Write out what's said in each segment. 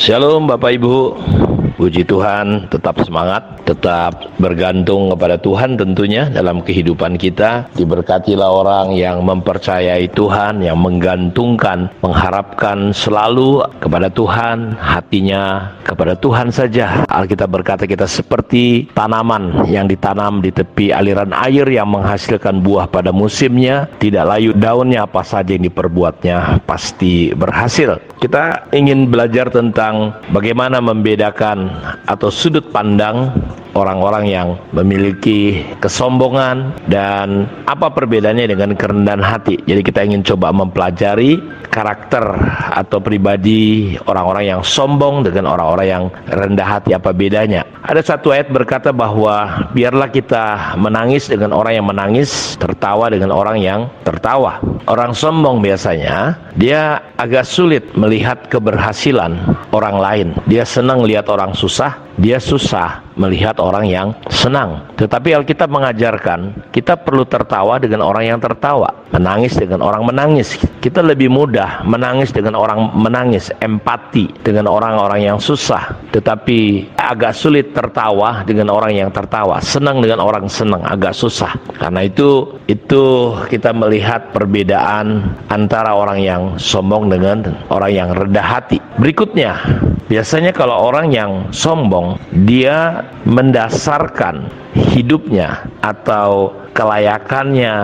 Shalom Bapak Ibu, puji Tuhan, tetap semangat, tetap bergantung kepada Tuhan tentunya dalam kehidupan kita. Diberkatilah orang yang mempercayai Tuhan, yang menggantungkan, mengharapkan selalu kepada Tuhan, hatinya kepada Tuhan saja. Alkitab berkata kita seperti tanaman yang ditanam di tepi aliran air yang menghasilkan buah pada musimnya, tidak layu daunnya, apa saja yang diperbuatnya pasti berhasil. Kita ingin belajar tentang bagaimana membedakan atau sudut pandang orang-orang yang memiliki kesombongan dan apa perbedaannya dengan kerendahan hati. Jadi kita ingin coba mempelajari karakter atau pribadi orang-orang yang sombong dengan orang-orang yang rendah hati, apa bedanya. Ada satu ayat berkata bahwa biarlah kita menangis dengan orang yang menangis, tertawa dengan orang yang tertawa. Orang sombong biasanya dia agak sulit melihat keberhasilan orang lain. Dia senang lihat orang susah, dia susah melihat orang yang senang. Tetapi Alkitab mengajarkan kita perlu tertawa dengan orang yang tertawa, menangis dengan orang menangis. Kita lebih mudah menangis dengan orang menangis, empati dengan orang-orang yang susah. Tetapi agak sulit tertawa dengan orang yang tertawa, senang dengan orang senang, agak susah. Karena itu kita melihat perbedaan antara orang yang sombong dengan orang yang rendah hati. Berikutnya, biasanya kalau orang yang sombong, dia mendasarkan hidupnya atau kelayakannya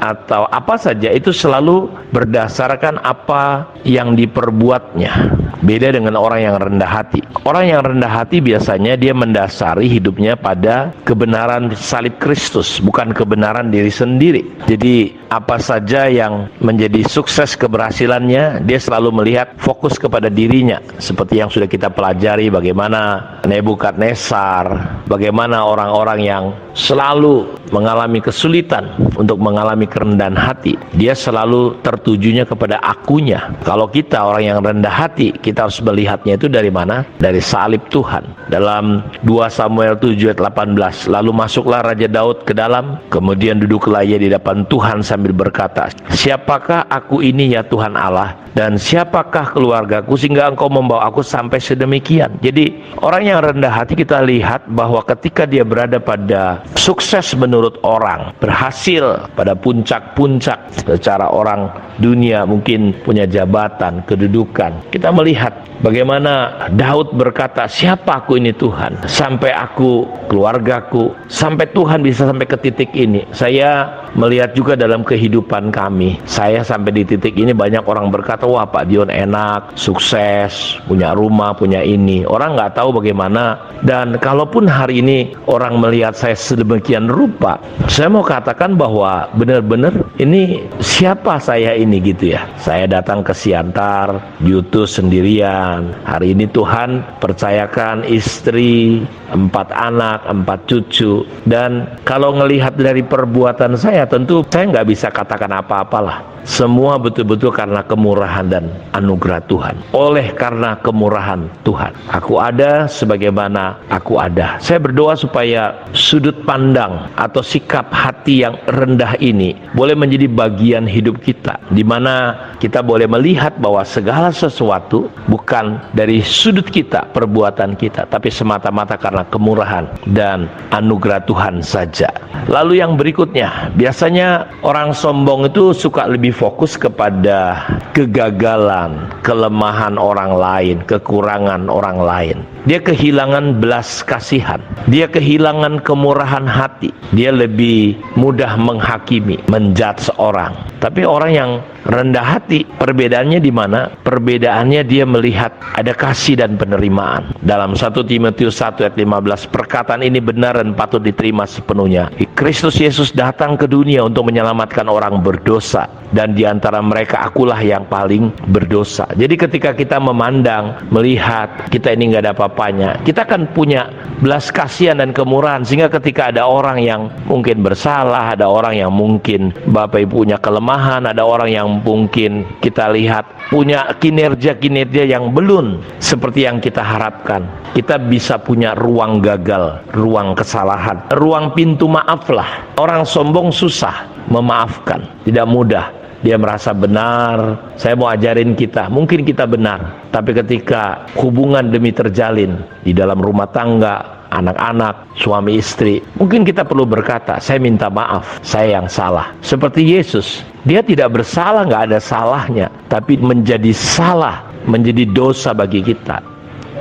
atau apa saja itu selalu berdasarkan apa yang diperbuatnya. Beda dengan orang yang rendah hati. Orang yang rendah hati biasanya dia mendasari hidupnya pada kebenaran salib Kristus, bukan kebenaran diri sendiri. Jadi apa saja yang menjadi sukses keberhasilannya, dia selalu melihat fokus kepada dirinya. Seperti yang sudah kita pelajari bagaimana Nebukadnezar, bagaimana orang-orang yang selalu mengalami kesulitan untuk mengalami kerendahan hati. Dia selalu tertujunya kepada akunya. Kalau kita orang yang rendah hati, kita harus melihatnya itu dari mana? Dari salib Tuhan. Dalam 2 Samuel 7 ayat 18, lalu masuklah Raja Daud ke dalam, kemudian duduklah ia di depan Tuhan sambil berkata, siapakah aku ini ya Tuhan Allah, dan siapakah keluargaku sehingga engkau membawa aku sampai sedemikian. Jadi orang yang rendah hati kita lihat bahwa ketika dia berada pada sukses menurut orang, berhasil pada puncak-puncak secara orang dunia, mungkin punya jabatan, kedudukan, kita melihat bagaimana Daud berkata, siapa aku ini Tuhan, sampai aku, keluargaku, sampai Tuhan bisa sampai ke titik ini. Saya melihat juga dalam kehidupan kami, saya sampai di titik ini banyak orang berkata, wah Pak Dion enak, sukses, punya rumah, punya ini. Orang nggak tahu bagaimana. Dan kalaupun hari ini orang melihat saya sedemikian rupa, saya mau katakan bahwa benar-benar ini siapa saya ini gitu ya. Saya datang ke Siantar, diutus sendirian. Hari ini Tuhan percayakan istri, 4 anak, 4 cucu. Dan kalau ngelihat dari perbuatan saya, tentu saya nggak bisa katakan apa-apalah. Semua betul-betul karena kemurahan dan anugerah Tuhan. Oleh karena kemurahan Tuhan, aku ada sebagaimana aku ada. Saya berdoa supaya sudut pandang atau sikap hati yang rendah ini boleh menjadi bagian hidup kita, di mana kita boleh melihat bahwa segala sesuatu bukan dari sudut kita, perbuatan kita, tapi semata-mata karena kemurahan dan anugerah Tuhan saja. Lalu yang berikutnya, biasanya orang sombong itu suka lebih fokus kepada kegagalan, kelemahan orang lain, kekurangan orang lain. Dia kehilangan belas kasihan, dia kehilangan kemurahan hati, dia lebih mudah menghakimi, menjudge orang. Tapi orang yang rendah hati, perbedaannya di mana? Perbedaannya dia melihat ada kasih dan penerimaan. Dalam 1 Timotius 1 ayat 15, perkataan ini benar dan patut diterima sepenuhnya. Kristus Yesus datang ke dunia untuk menyelamatkan orang berdosa, dan di antara mereka akulah yang paling berdosa. Jadi ketika kita memandang, melihat kita ini nggak ada apa-apanya, kita kan punya belas kasihan dan kemurahan, sehingga ketika ada orang yang mungkin bersalah, ada orang yang mungkin Bapak Ibu punya kelemahan, ada orang yang mungkin kita lihat punya kinerja-kinerja yang belum seperti yang kita harapkan, kita bisa punya ruang gagal, ruang kesalahan, ruang pintu maaf lah. Orang sombong susah memaafkan, tidak mudah. dia merasa benar. Saya mau ajarin kita, mungkin kita benar, tapi ketika hubungan demi terjalin di dalam rumah tangga, anak-anak, suami istri, mungkin kita perlu berkata, saya minta maaf, saya yang salah. Seperti Yesus, dia tidak bersalah, nggak ada salahnya, tapi menjadi salah, menjadi dosa bagi kita.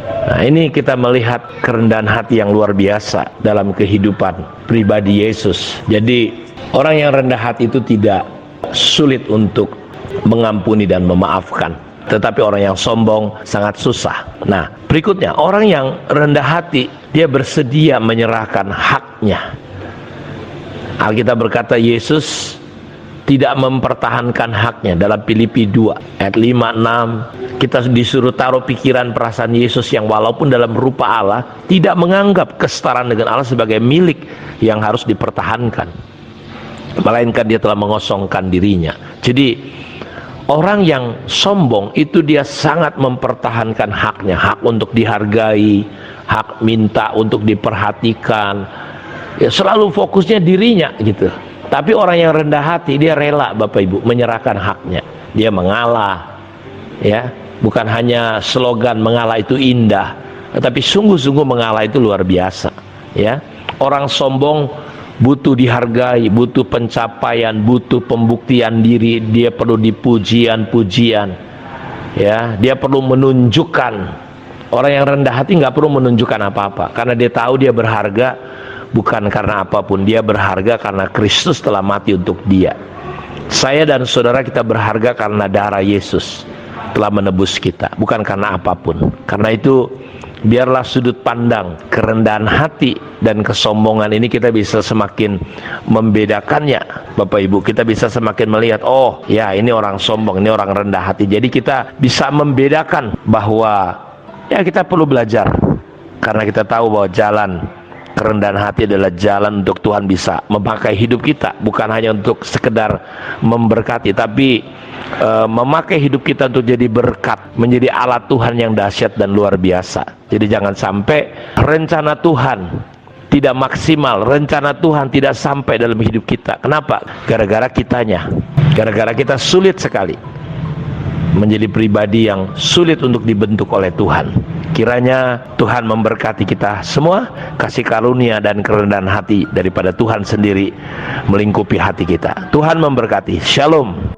Nah, ini kita melihat kerendahan hati yang luar biasa dalam kehidupan pribadi Yesus. Jadi orang yang rendah hati itu tidak sulit untuk mengampuni dan memaafkan, tetapi orang yang sombong sangat susah. Nah, berikutnya, orang yang rendah hati, dia bersedia menyerahkan haknya. Alkitab berkata Yesus tidak mempertahankan haknya. Dalam Filipi 2 ayat 5-6, kita disuruh taruh pikiran perasaan Yesus yang walaupun dalam rupa Allah, tidak menganggap kesetaraan dengan Allah sebagai milik yang harus dipertahankan, melainkan dia telah mengosongkan dirinya. Jadi orang yang sombong itu dia sangat mempertahankan haknya, hak untuk dihargai, hak minta untuk diperhatikan, ya selalu fokusnya dirinya gitu. Tapi orang yang rendah hati, dia rela Bapak Ibu menyerahkan haknya, dia mengalah, ya. Bukan hanya slogan mengalah itu indah, tetapi sungguh-sungguh mengalah itu luar biasa, ya. Orang sombong butuh dihargai, butuh pencapaian, butuh pembuktian diri, dia perlu dipujian-pujian, ya, dia perlu menunjukkan. Orang yang rendah hati nggak perlu menunjukkan apa-apa, karena dia tahu dia berharga bukan karena apapun, dia berharga karena Kristus telah mati untuk dia. Saya dan saudara kita berharga karena darah Yesus telah menebus kita, bukan karena apapun. Karena itu biarlah sudut pandang kerendahan hati dan kesombongan ini kita bisa semakin membedakannya, Bapak Ibu. Kita bisa semakin melihat, oh ya ini orang sombong, ini orang rendah hati. Jadi kita bisa membedakan bahwa ya kita perlu belajar, karena kita tahu bahwa jalan kerendahan hati adalah jalan untuk Tuhan bisa memakai hidup kita, bukan hanya untuk sekedar memberkati, tapi memakai hidup kita untuk jadi berkat, menjadi alat Tuhan yang dahsyat dan luar biasa. Jadi jangan sampai rencana Tuhan tidak maksimal, rencana Tuhan tidak sampai dalam hidup kita. Kenapa? Gara-gara kitanya, gara-gara kita sulit sekali menjadi pribadi yang sulit untuk dibentuk oleh Tuhan. Kiranya Tuhan memberkati kita semua, kasih karunia dan kerendahan hati daripada Tuhan sendiri melingkupi hati kita. Tuhan memberkati. Shalom.